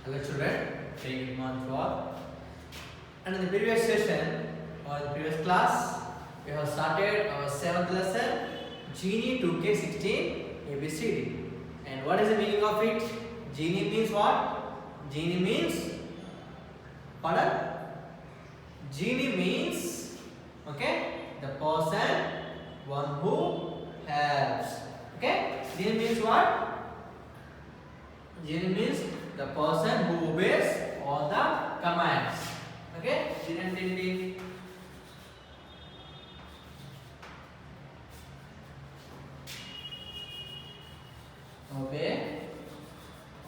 Hello children, very good morning to all. And in the previous session or the previous class, we have started our 7th lesson, Genie 2K16 ABCD. And what is the meaning of it? Genie means what? Genie means, pardon? Genie means, okay, the person, one who helps. Okay? Genie means what? Genie means the person who obeys all the commands. Okay? Genie obey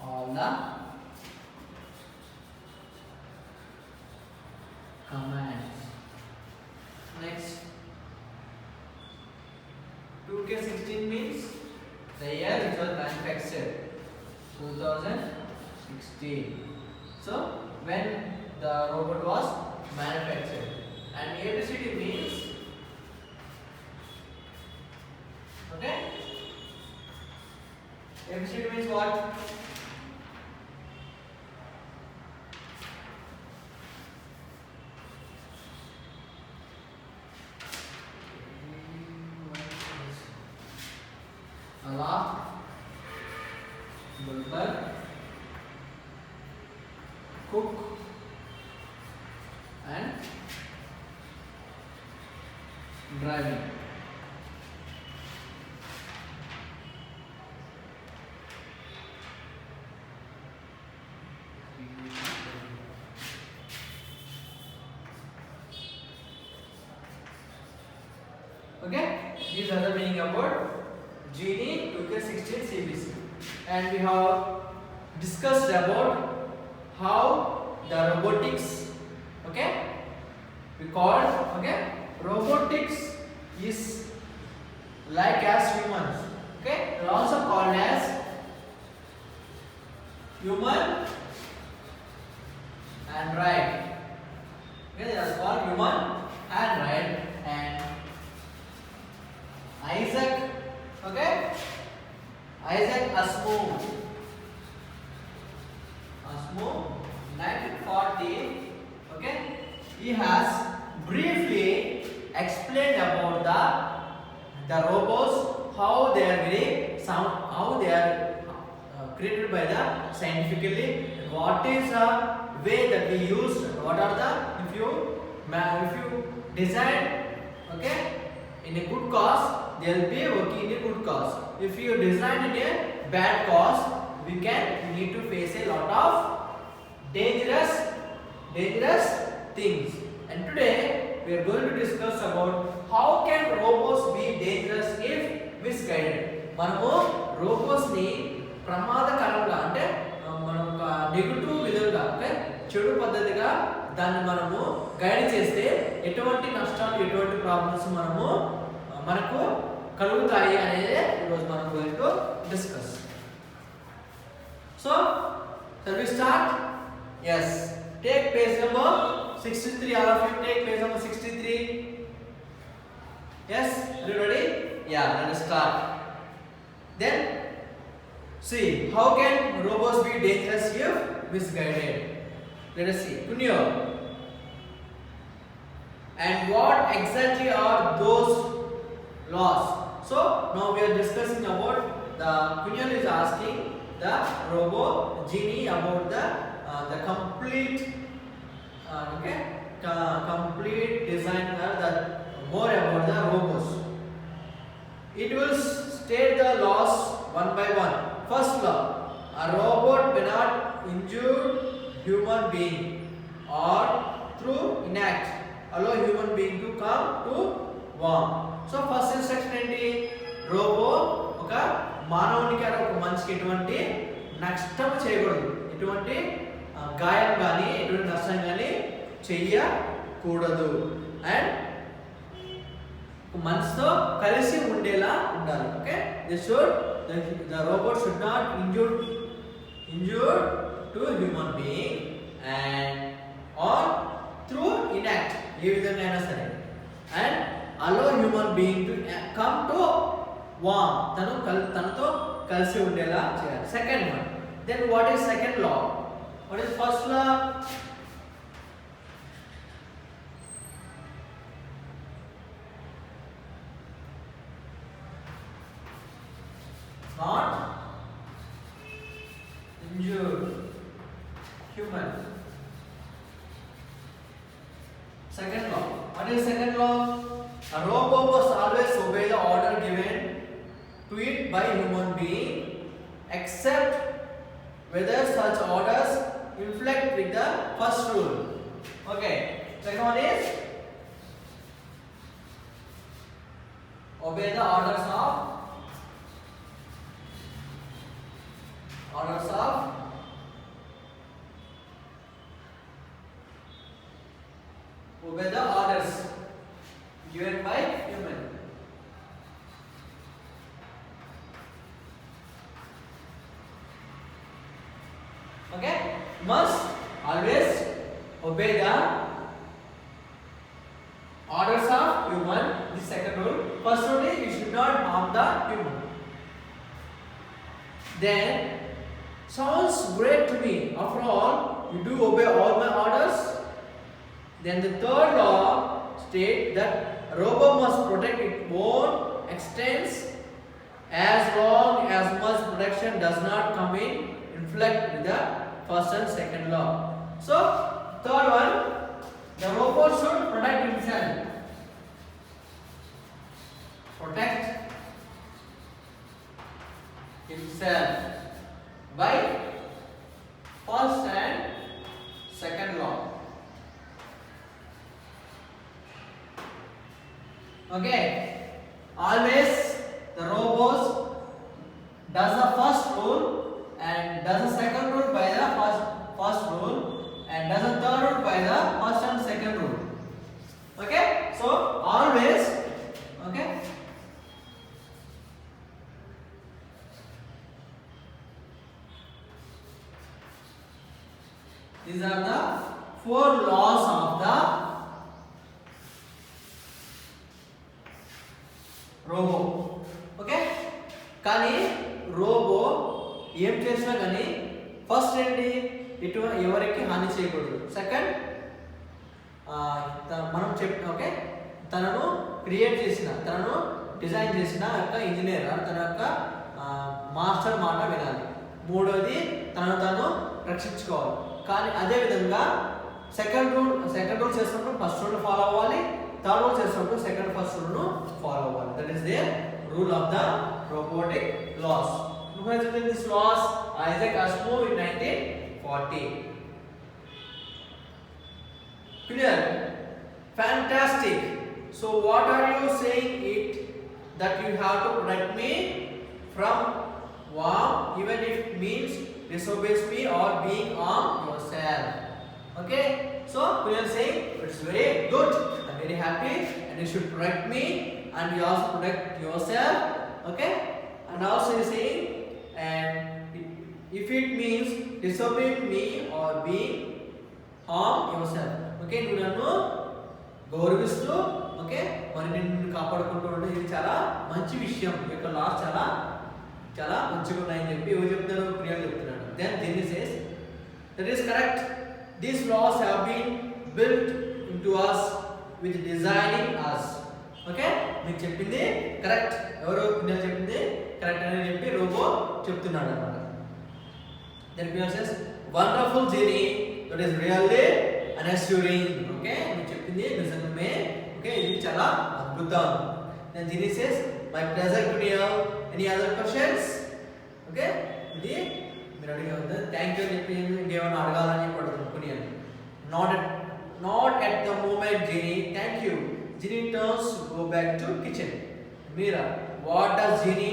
all the commands. Next, 2K16 means the year which was manufactured, 2016. So when the robot was manufactured. And ABCD means, okay, ABCD means what? Allah, Bulldog, cook and driving. Okay, these are the meaning about Genie 2K16 CBC, and we have discussed about how the robotics, okay, we called, okay, robotics is like as humans, okay, they are also called as human and right, okay, they are called human and right. And Isaac, okay, Isaac Asimov, 1940, okay, he has briefly explained about the robots, how they are very sound, how they are created by the scientifically, what is the way that we use, what are the, if you design, okay, in a good cause, they will be working in a good cause. If you design in a bad cause, we need to face a lot of dangerous things. And today we are going to discuss about how can robots be dangerous if misguided. మనము robots ని ప్రమాదకరంగా అంటే మనం ఒక negative విధంగా అంటే చెడు పద్ధతిగా దాన్ని మనము గైడ్ చేస్తే ఎటువంటి నష్టాలు ఎటువంటి ప్రాబ్లమ్స్ మనకు కలుగుతాయి అనేది ఈరోజు మనం going to discuss. So, shall we start? Yes. Take page number 63. All of you take page number 63. Yes. Are you ready? Yeah. Let us start. Then, see how can robots be dangerous if misguided. Let us see. Kunyo. And what exactly are those laws? So now we are discussing about the Kunyan is asking the robo Genie about the complete complete design the more about the robots. It will state the laws one by one. First law: a robot cannot injure human being or through inact allow human being to come to harm. So first instruction ఏంటి, robo ఒక మానవునికి ఒక మనిషికి ఎటువంటి నష్టం చేయకూడదు, ఎటువంటి గాయం కానీ ఎటువంటి నష్టం కానీ చెయ్యకూడదు, అండ్ మనిషితో కలిసి ఉండేలా ఉండాలి. Okay, the robot should not injure to human being and or through inaction, ఏ విధంగా అయినా సరే, and allow human being to come to warm, తనతో కలిసి ఉండేలా చేయాలి. Second one, then what is second law? What is first law? Not injure human. Second law. What is second law? A robot must always obey the order given to it by human being, except whether such orders conflict with the first rule. Okay. Second one is obey the orders of obey the orders given by human. Okay, must always obey the orders of human. The second rule. First rule is you should not harm the human. Then sounds great to me. After all, you do obey all my orders. Then the third law states that a robot must protect its own existence as long as much protection does not come in conflict with the first and second law. So, third one, the robot should protect himself. Protect himself by first and second law. Okay, always the robots does the first rule and does the second rule by the first rule and does the third rule by the first and second rule. Okay, so always, okay. These are the four laws of the robot. Okay, కానీ robot ఏం చేసినా కానీ first ఏంటి, ఎవరికి హాని చేయకూడదు. Second, మనం okay, తనను క్రియేట్ చేసిన, తనను డిజైన్ చేసిన యొక్క ఇంజనీర్ తన యొక్క మాస్టర్ మాట వినాలి. మూడోది, తనను తాను రక్షించుకోవాలి. కానీ అదేవిధంగా సెకండ్ రూల్ చేసినప్పుడు ఫస్ట్ రూల్ ఫాలో అవ్వాలి, థర్డ్ రూల్ చేసినప్పుడు సెకండ్ ఫస్ట్ రూల్ ఫాలో అవ్వాలి. That is the rule of the robotic laws. Who has written this laws? Isaac Asimov in 1940. Clear? Fantastic. So what are you saying it that you have to protect me from harm, even if it means disobeys me or being harm yourself? Okay, so we are saying it's very good, I'm very happy, and you should protect me and you also protect yourself. Okay, and also you saying, and if it means disobey me or being harm yourself. Okay, నువ్వు నన్ను గౌరవిస్తూ okay మరి నిన్ను కాపాడుకుంటూ ఉంటే ఇది చాలా మంచి విషయం. ఈ యొక్క లాస్ చాలా చాలా మంచిగా ఉన్నాయని చెప్పి ఎవరు చెప్తారు, ప్రియులు చెప్తున్నాడు. Then Dini says that is correct. These laws have been built into us with designing us. Okay, మీకు చెప్పింది కరెక్ట్, ఎవరో నేను చెప్పింది కరెక్ట్ అని చెప్పి రోబో చెప్తున్నాడు అన్నమాట. Then Pierre says wonderful journey that is really unassuring. Okay, మీకు చెప్పింది నిజమే. ఓకే, ఇది చాలా అద్భుతం. Then journey says my pleasure to hear. Any other questions? Okay, ఇది మీరు అడిగే థ్యాంక్ యూ అని చెప్పి ఇంకేమైనా అడగాలని చెప్పి అడుగుతున్నాను. Not at the moment Ginny, thank you. Ginny turns go back to kitchen. Meera, what does Ginny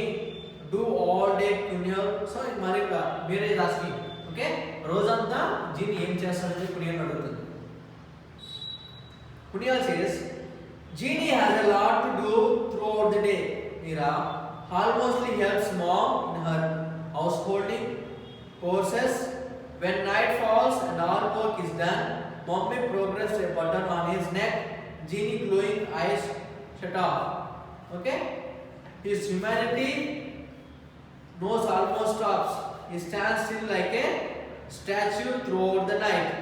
do all day Kunyol? So మరి మీరే రాసి ఓకే, రోజంతా జినీ ఏం చేస్తాడని కునియల్ అడుగుతుంది. Kunyol says Ginny has a lot to do throughout the day. Meera almostly helps mom in her house holding courses. When night falls and all work is done, Mommy presses a button on his neck. Genie glowing eyes shut off. Okay, his humanity nose almost stops. He stands still like a statue throughout the night.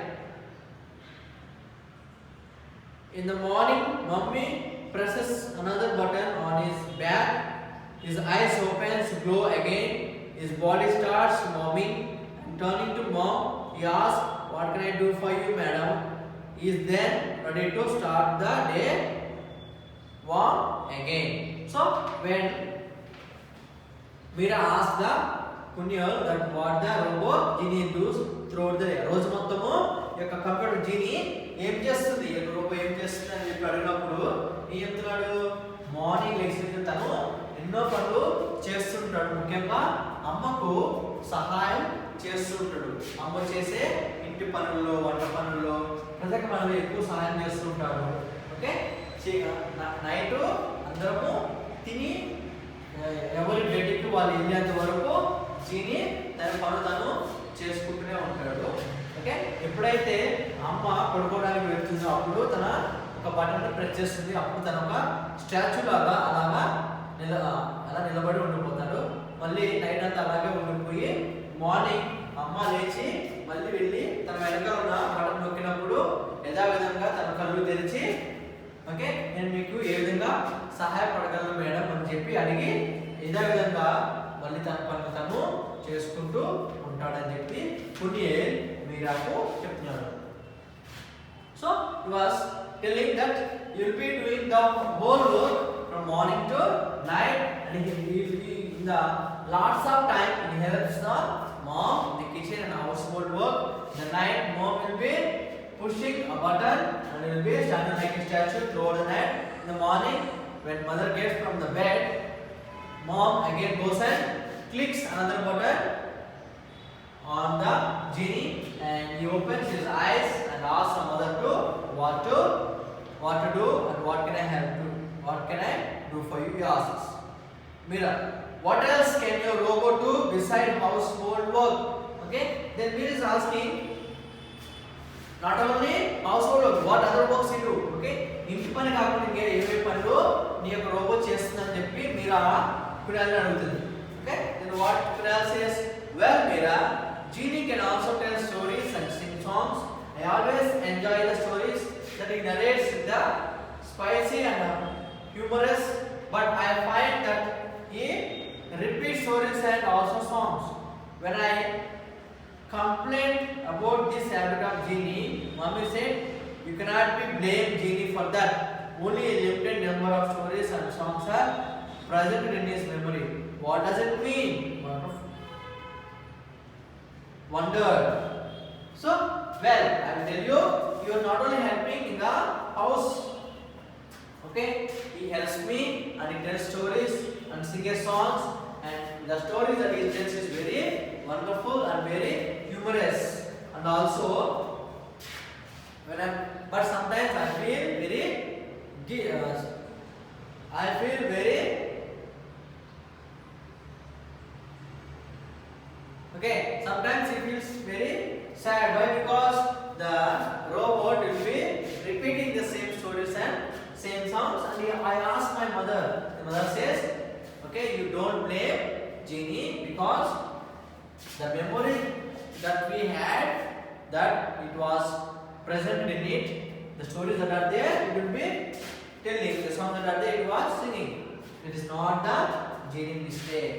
In the morning, Mummy presses another button on his back. His eyes opens, glow again. His body starts moving. And turning to Mom, he asks, "What can I do for you, madam?" He is then ready to start the day warm again. So when Mira asks the Kunyal that what the robot genie does throughout the day. రోజు మొత్తము యొక్క computer జీని ఏం చేస్తుంది, robo ఏం చేస్తుంది అని చెప్పి అడిగినప్పుడు ఏం చెప్తున్నాడు, మార్నింగ్ లేచి తను ఎన్నో పనులు చేస్తుంటాడు. ముఖ్యంగా అమ్మకు సహాయం చేస్తుంటాడు. అమ్మ చేసే ఇంటి పనుల్లో, వంట పనుల్లో, ప్రతి ఒక్క పనులు ఎక్కువ సహాయం చేస్తుంటాడు. ఓకే, నైట్ అందరము తిని ఎవరి బెడ్కి వాళ్ళు వెళ్ళేంత వరకు జీని తన పనులు తను చేసుకుంటూనే ఉంటాడు. ఓకే, ఎప్పుడైతే అమ్మ పడుకోవడానికి వెళ్తుందో అప్పుడు తన ఒక బటన్ ప్రెస్ చేస్తుంది. అప్పుడు తన ఒక స్టాచ్యూ లాగా అలా నిలబడి ఉండిపోతాడు. మళ్ళీ నైట్ అంతా అలాగే ఉండిపోయి మార్నింగ్ అమ్మ లేచి మళ్ళీ వెళ్ళి తన వెనకాల ఉన్న బటన్ నొక్కినప్పుడు యథావిధంగా తన కళ్ళు తెరిచి, ఓకే, నేను మీకు ఏ విధంగా సహాయపడగలను మేడం అని చెప్పి అడిగి యథావిధంగా మళ్ళీ తన పనులు తను చేసుకుంటూ ఉంటాడని చెప్పి కునియల్ మీరాకు చెప్తున్నాడు. So he was telling that you will be doing the whole work from morning to night, and he will be in the lots of time he helps the mom in the kitchen and household work. In the night, mom will be pushing a button and will be standing like a statue throughout the night. In the morning, when mother gets from the bed, mom again goes and clicks another button on the genie, and he opens his eyes and asks the mother to what to do and what can I help you, what can I do for you, he asks. Mira, what else can your robot do beside household work? Okay, then Mira is asking not only household work, what other works you do. Okay, ఇంటి పని కాకుండా ఇంకా ఏవే పనులు నీ యొక్క robot చేస్తుందని చెప్పి మీరా కుడాలని అడుగుతుంది. Okay, then what Kural says, well Mira, Genie can also tell stories and sing songs. I always enjoy the stories that he narrates with the spicy and humorous, but I find that he repeats stories and also songs. When I complained about this habit of Genie, Mommy said, you cannot be blamed Genie for that. Only a limited number of stories and songs are present in his memory. What does it mean? Wonder. So, well, I will tell you, you are not only helping in the house. Okay, he helps me and he tells stories and sings songs, and the stories that he tells is very wonderful and very humorous. And also, but sometimes I feel very okay, sometimes he feels very sad. Why? Because the robot will be repeating the same stories and same songs. And I asked my mother. The mother says, okay, you don't blame Genie because the memory that we had, that it was present in it. The stories that are there, it will be telling. The songs that are there, it was singing. It is not the Genie mistake.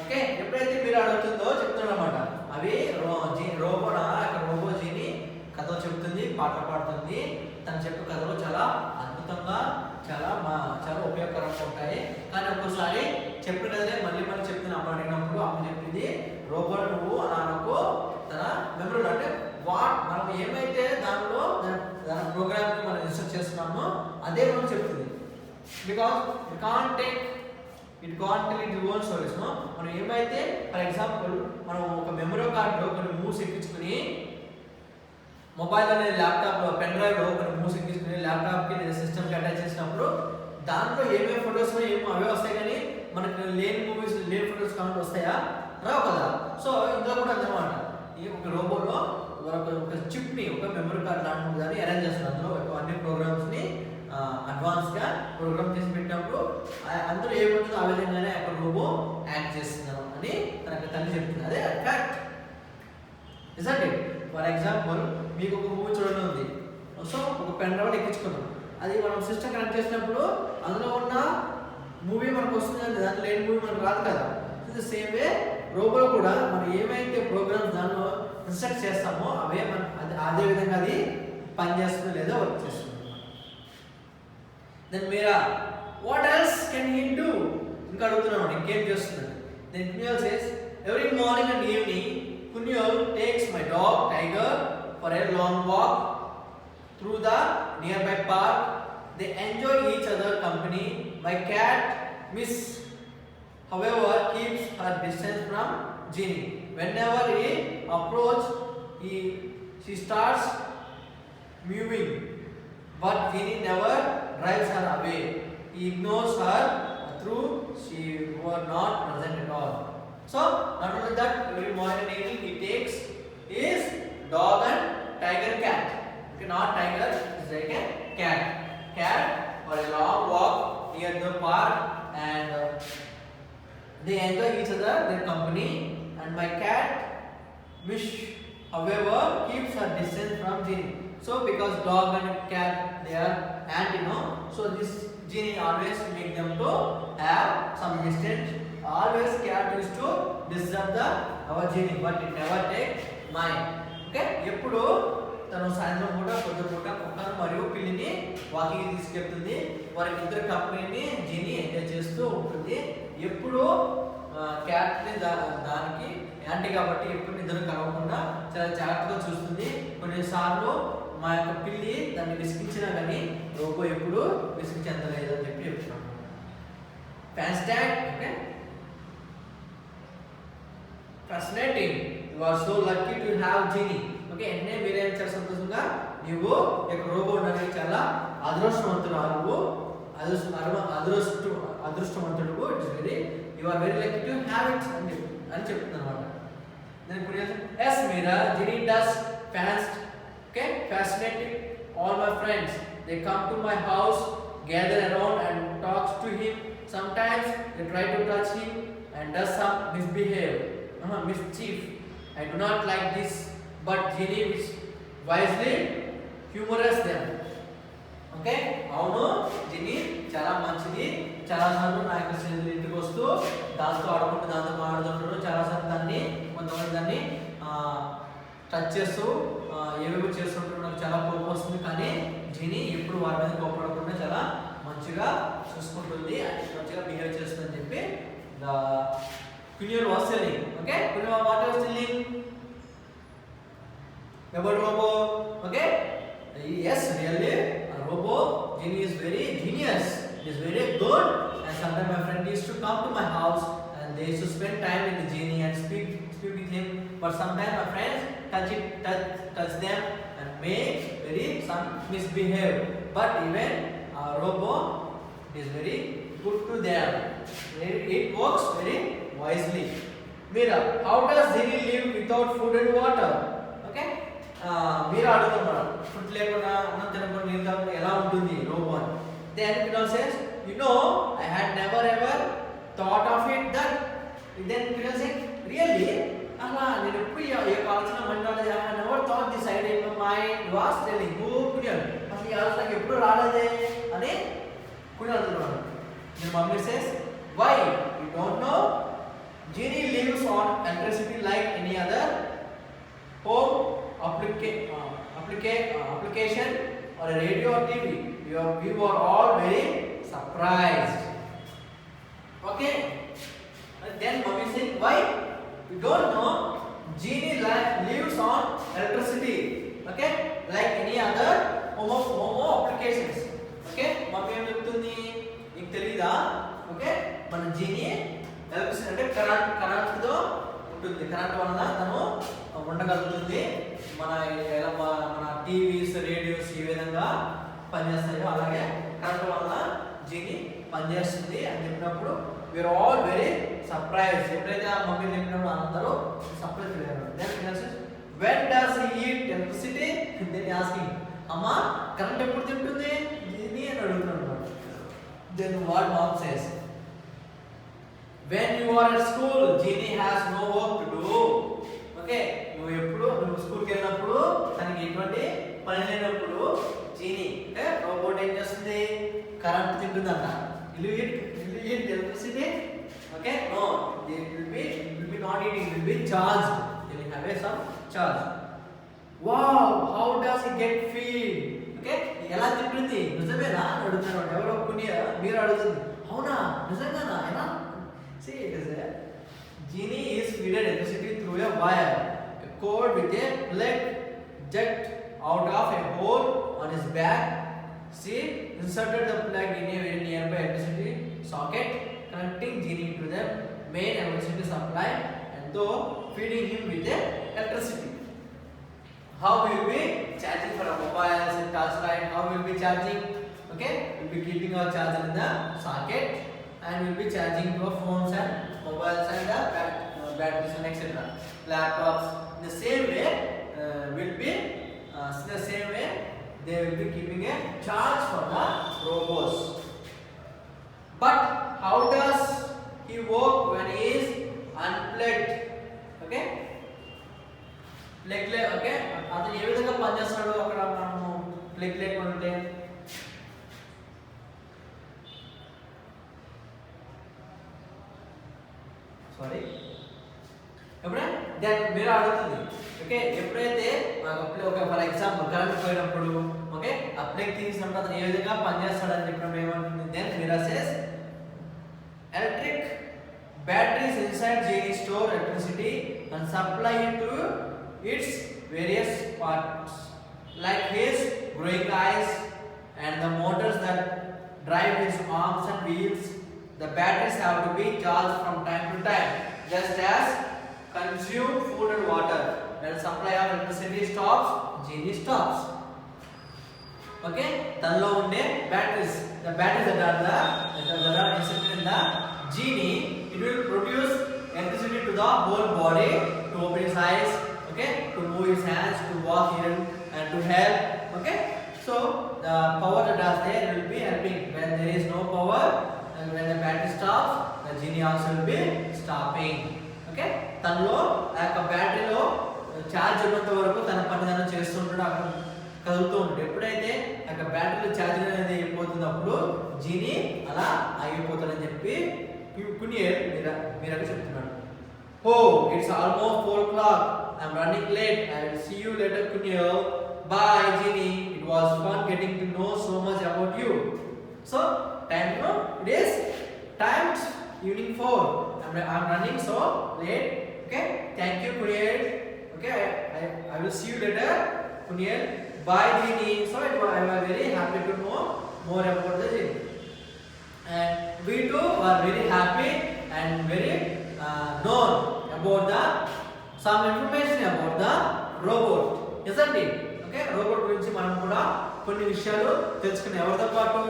Okay, ఎప్పుడైతే మీరు అడుగుతుందో చెప్తున్నమాట అవి robo జీని కథ చెప్తుంది, పాట పాడుతుంది. తను చెప్పే కథలు చాలా అద్భుతంగా చాలా ఉపయోగకరంగా ఉంటాయి. కానీ ఒక్కోసారి చెప్పిన కథలే మళ్ళీ చెప్తున్నా అమ్మ అడిగినప్పుడు అమ్మ చెప్పింది రోబోట్ నువ్వు నాకు తన మెమరీలో అంటే మనం ఏమైతే దానిలో దాని ప్రోగ్రామ్ని మనం ఇన్స్టాల్ చేస్తున్నామో అదే మనం చెప్తుంది. Because it can't tell it own stories. మనం ఏమైతే ఫర్ ఎగ్జాంపుల్ మనం ఒక మెమరీ కార్డులో కొన్ని మూవ్స్ ఎక్కించుకుని మొబైల్ అనేది ల్యాప్టాప్ పెన్ డ్రైవ్లో కొన్ని మూవ్స్ ఎక్కించుకుని ల్యాప్టాప్కి లేదా సిస్టమ్కి అటాచ్ చేసినప్పుడు దాంట్లో ఏమేమి ఫొటోస్ అవే వస్తాయి, కానీ మనకు లేని మూవీస్ లేని ఫొటోస్ కావాలి వస్తాయా? రావు కదా. సో ఇందులో కూడా అన్నమాట ఈ ఒక రోబోలో ఒక చిప్ని ఒక మెమరీ కార్డ్ లాంటి దాన్ని అరేంజ్ చేస్తారు. అందులో అన్ని ప్రోగ్రామ్స్ని అడ్వాన్స్గా ప్రోగ్రామ్ చేసి పెట్టినప్పుడు అందులో ఏముంటుందో ఆ విధంగానే అక్కడ రోబో యాక్ట్ చేస్తున్నాం అని తనకు తల్లి చెప్తుంది. అదే fact. isn't it? For example మీకు ఒక మూవీ చూడడం ఉంది, సో ఒక పెన్ డ్రైవ్ ఎక్కించుకున్నాం, అది మనం సిస్టమ్ కనెక్ట్ చేసినప్పుడు అందులో ఉన్న మూవీ మనకు వస్తుంది, దాంట్లో లేని మూవీ మనకు రాదు కదా. ఇది సేమ్ వే రోబోలో కూడా మనం ఏమైతే ప్రోగ్రామ్స్ దానిలో ఇన్స్ట్రక్ట్ చేస్తామో అవే మన అదే విధంగా అది పనిచేస్తుందో లేదో వర్క్ చేస్తుంది. Then Meera what else can he do, ఇంకా అడుగుతున్నాం ఇంకేం చేస్తున్నాడు. Then Kunyol says every morning and evening Kunyol takes my dog Tiger for a long walk through the nearby park. They enjoy each other company. My cat Miss, however, keeps her distance from Ginny. Whenever he approaches, she starts mewing, but Ginny never drives her away. He ignores her through she were not present at all. So not only that, every morning and evening he takes his dog and Tiger cat. Okay, not tiger, it's like a cat for a long walk near the park, and they enjoy each other, their company. And my cat Mish, however, keeps her distance from Ginny. So because dog and cat they are aunt, so this Ginny always make them to have some distance. Always cat used to disturb our Ginny, but it never take mine. Okay, ఎప్పుడు తను సాయంత్రం పూట పొద్దు పూట కుక్కను మరియు పిల్లిని walking తీసుకెళ్తుంది, వారికి ఇద్దరు కంపెనీని జిని ఎంజాయ్ చేస్తూ ఉంటుంది. ఎప్పుడు క్యాట్ని దానికి యాంటీ కాబట్టి ఎప్పుడు నిద్ర కలవకుండా చాలా జాగ్రత్తగా చూస్తుంది. కొన్నిసార్లు మా యొక్క పిల్లి దాన్ని విసిగించినా కానీ రోబో ఎప్పుడు విసిగించలేదు అని చెప్పి చెప్తున్నాను. Fantastic, okay, fascinating, you are so lucky to have Ginny. Okay, ఎన్నే మీరేం చాలా సంతోషంగా నీవు యొక్క రోబో ఉండడానికి చాలా అదృష్టవంతురాలు, అదృష్టవంతుడు. It's very, you are very lucky to have it అని చెప్తున్నాను అనమాట. నేను ఇప్పుడు ఎస్ మీరా, Ginny does fascinating all my friends. They come to my house, gather around and talk to him. Sometimes they try to touch him and does some mischief. I do not like this, but Ginny wisely humorous them. Okay, అవును, జిని చాలా మంచిది. చాలా సార్లు నా యొక్క స్నేహితులు ఇంటికి వస్తూ దాంతో ఆడుకుంటూ దాంతో మాట్లాడుతుంటారు. చాలా సార్లు దాన్ని కొంతమంది దాన్ని టచ్ చేస్తూ ఏవేవో చేస్తుంటారు. నాకు చాలా కోపం వస్తుంది, కానీ జిని ఎప్పుడు వారి మీద కోపడకుండా చాలా మంచిగా చూసుకుంటుంది, మంచిగా బిహేవ్ చేస్తుంది అని చెప్పి Kunyol was telling. Okay, Kunyol what was telling about robo? Okay, yes, really, a robo Ginny is very genius. It is very good. And sometimes my friend used to come to my house and they used to spend time with the Ginny and speak with him. But sometimes my friends touch them and make some misbehave. But even a robo is very good to them. It works very wisely. Mira, how does Ginny live without food and water? Okay, Mira adugunnadu, food lekunda annam tinakunda neeru తాగకుండా ఎలా ఉంటుంది robo అని. Then Kunal says, I had never ever thought of it that. Then Kunal says, really, అలా నేను ఎప్పుడు ఈ ఆలోచన మండలేదు, I had never thought this idea in my mind. Was telling who Kunal, అసలు ఈ ఆలోచన నాకు ఎప్పుడు రాలేదే అని Kunal అంటున్నాడు. Then mummy says, why? You don't know? Ginny lives on electricity like any other home application or a radio or TV. We were all very surprised. Okay, and then mommy said, why? You don't know? Ginny lives on electricity. Okay, like any other home applications. Okay, mommy em cheptundi నీకు తెలీదా? Okay, మన జిని electricity అంటే కరెంట్తో ఉంటుంది, current వలన తను ఉండగలుగుతుంది. మన TVs radios ఏ విధంగా పనిచేస్తాయో అలాగే కరెంట్ వలన జిని పనిచేస్తుంది అని చెప్పినప్పుడు వీఆర్ ఆల్ వెరీ సర్ప్రైజ్. ఎప్పుడైతే ఆ మమ్మీ చెప్పినప్పుడు అందరూ సర్ప్రైజ్ అయ్యారు. When does he eat electricity? Then asking, అమ్మా కరెంట్ ఎప్పుడు తింటుంది జిని అని అడుగుతున్నాడు. Then what mom says? When you are at school, Ginny has no work to do. Okay, నువ్వు ఉంటుందంట. Will you eat electricity? Okay, no, it will be not eating, it will be charged. It will have some charge. Wow, how does it get feed? Okay, ఎలా తింటుంది నిజమేనా అడుగుతారు ఎవరో కొన్ని మీరు అడుగుతుంది అవునా నిజంగానా ఎలా see it is a genie is fed electricity through a wire, a cord with a plug jet out of a hole on his back. She inserted the plug in a very nearby electricity socket, connecting genie to the main electricity supply and though feeding him with the electricity. How we will be charging for our mobiles and torchlight? How we will be charging? Okay, we will be keeping our charger in the socket and we will be charging to our phones and mobiles and batteries and etc. Laptops. In the same way, they will be keeping a charge for the robots. But how does he work when he is unplugged? Okay. Plug okay అతను ఏ విధంగా పనిచేస్తాడు అక్కడ మనము plug లేకుంటే sorry ఎప్పుడైతే మీరు అడుగుతుంది ఓకే ఎప్పుడైతే ఒక ఫర్ ఎగ్జాంపుల్ కరెంట్ పోయినప్పుడు ఓకే ఆ ప్లగ్ తీసినప్పుడు అతను ఏ విధంగా పనిచేస్తాడని చెప్పినప్పుడు ఏమంటుంది then Meera says electric batteries inside genie store electricity and supply it to its various parts like his growing eyes and the motors that drive his arms and wheels. The batteries have to be charged from time to time just as consume food and water. When supply of electricity stops, genie stops. Okay, tanlo unde batteries, the batteries that are inserted in the genie, it will produce electricity to the whole body to open his eyes, okay, to move his hands, to walk here and to help. Okay, so the power that is there will be helping. When there is no power and when the battery stops, the genie also will be stopping. Okay, tanlo aka battery lo charge ఉన్నంత వరకు తన పని తను చేస్తుంటాడు అక్కడ కదులుతూ ఉంటాడు ఎప్పుడైతే అక్కడ బ్యాటరీలో ఛార్జింగ్ అనేది అయిపోతుంది అప్పుడు జీని అలా ఆగిపోతాడని చెప్పి కునియర్ మీరా చెప్తున్నాడు. Oh, it's almost 4 o'clock. I'm running late. I will see you later, Kuniyar. Bye, Genie. It was fun getting to know so much about you. So, time now. It is time evening 4. I'm running so late. Okay. Thank you, Kuniyar. Okay. I will see you later, Kuniyar. Bye, Genie. So, I was very happy to know more about the Genie. And we too are very happy and very known about the some information about the robot, isn't it? Okay, robot గురించి మనం కూడా కొన్ని విషయాలు తెలుసుకునే ఎవరితో పాటు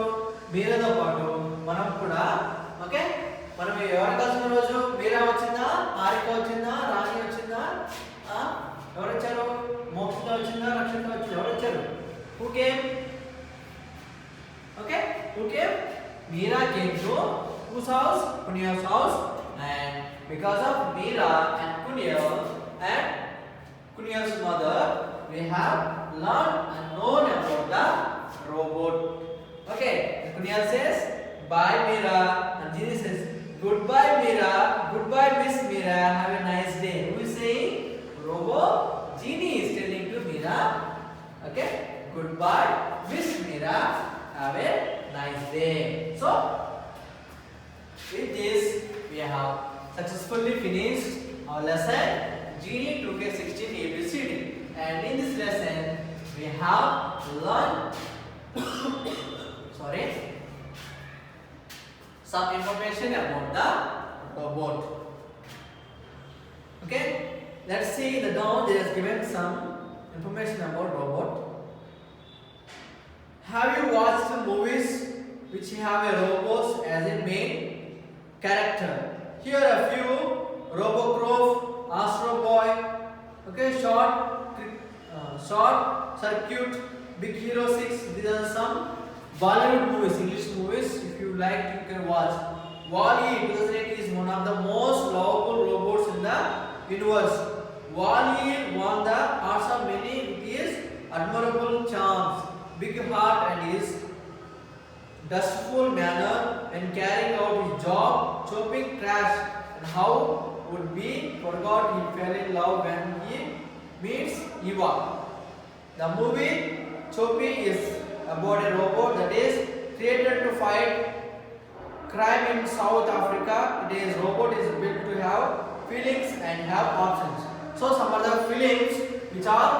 మీరతో పాటు మనం కూడా ఓకే మనం ఎవరు కలిసిన రోజు మీరా వచ్చిందా హారిక వచ్చిందా రాణి వచ్చిందా ఎవరు వచ్చారు మోక్షిత వచ్చిందా రక్షిత వచ్చిందా ఎవరు వచ్చారు who came okay who came Meera came to whose house? Kuniyar's house, and because of Meera and Kuniyar and Kuniyar's mother, we have learned and known about the robot. Okay, Kuniyar says, "Bye, Meera," and Genie says, "Goodbye, Meera. Goodbye, Miss Meera. Have a nice day." Who is saying? Robot. Genie is telling to Meera, "Okay, goodbye, Miss Meera. Have a nice day." So, with this, we have successfully finished our lesson Genie 2K16 ABCD. And in this lesson, we have learned some information about the robot. Okay, let's see the down. There is given some information about robot. Have you watched the movies which have a robot as a main character? Here are a few: Robocop, Astro Boy, okay, Short Circuit, Big Hero 6. These are some Bollywood movies, English movies. If you like, you can watch. WALL-E 2008 is one of the most lovable robots in the universe. WALL-E won the hearts of many with his admirable charms, big heart, and his dustful manner when carrying out his job, chopping trash, and how would be forgot he fell in love when he meets Eva. The movie Choppy is about a robot that is created to fight crime in South Africa. It is robot is built to have feelings and have options. So some of the films which are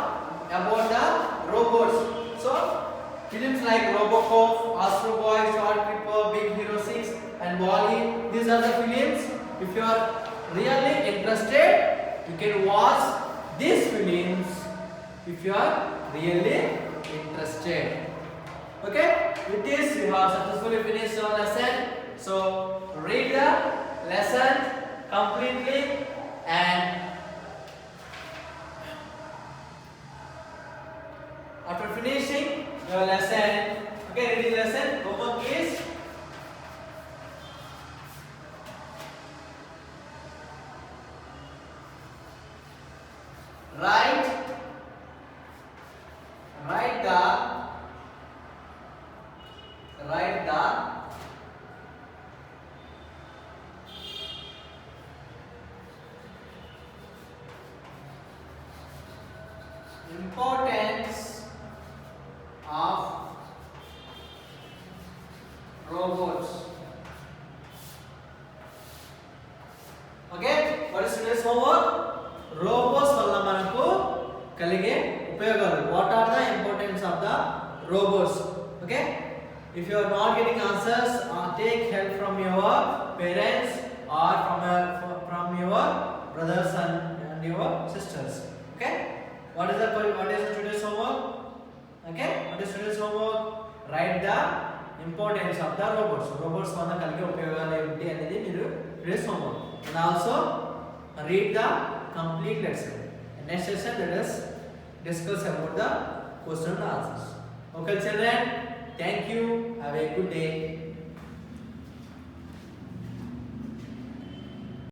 about the robots. So films like Robocop, Astro Boy, Star Trooper, Big Hero 6 and Wall-E. These are the films. If you are really interested, you can watch these films if you are really interested. Okay? With this, we have successfully finished our lesson. So read the lesson completely and after finishing your lesson, okay, reading lesson, homework is write the importance of robots. Okay, what is today's homework? Robots valla manaku kalige upayagalu. What are the importance of the robots? Okay, if you are not getting answers, take help from your parents or from your brothers and your sisters. Okay, what is today's homework? Okay, what is today's homework? Write the importance of the robots. Robots valla kalige upayagalu enti anedi meeru today's homework. And also read the complete lesson. Next session, let us discuss about the question and answers. Okay, children, thank you. Have a good day.